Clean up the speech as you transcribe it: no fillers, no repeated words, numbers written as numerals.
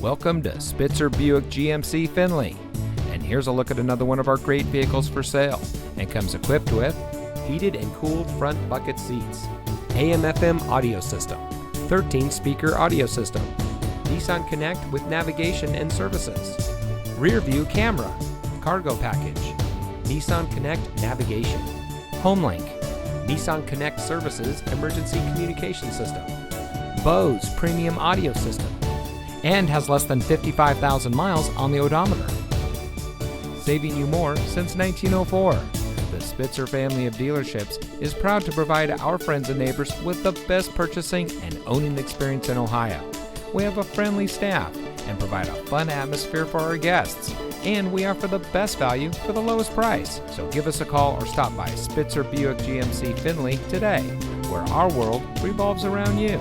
Welcome to Spitzer Buick GMC Findlay. And here's a look at another one of our great vehicles for sale, and comes equipped with heated and cooled front bucket seats, AM/FM audio system, 13-speaker audio system, Nissan Connect with navigation and services, rear view camera, cargo package, Nissan Connect navigation, HomeLink, Nissan Connect services emergency communication system, Bose premium audio system, and has less than 55,000 miles on the odometer. Saving you more since 1904. The Spitzer family of dealerships is proud to provide our friends and neighbors with the best purchasing and owning experience in Ohio. We have a friendly staff and provide a fun atmosphere for our guests. And we offer the best value for the lowest price. So give us a call or stop by Spitzer Buick GMC Findlay today, where our world revolves around you.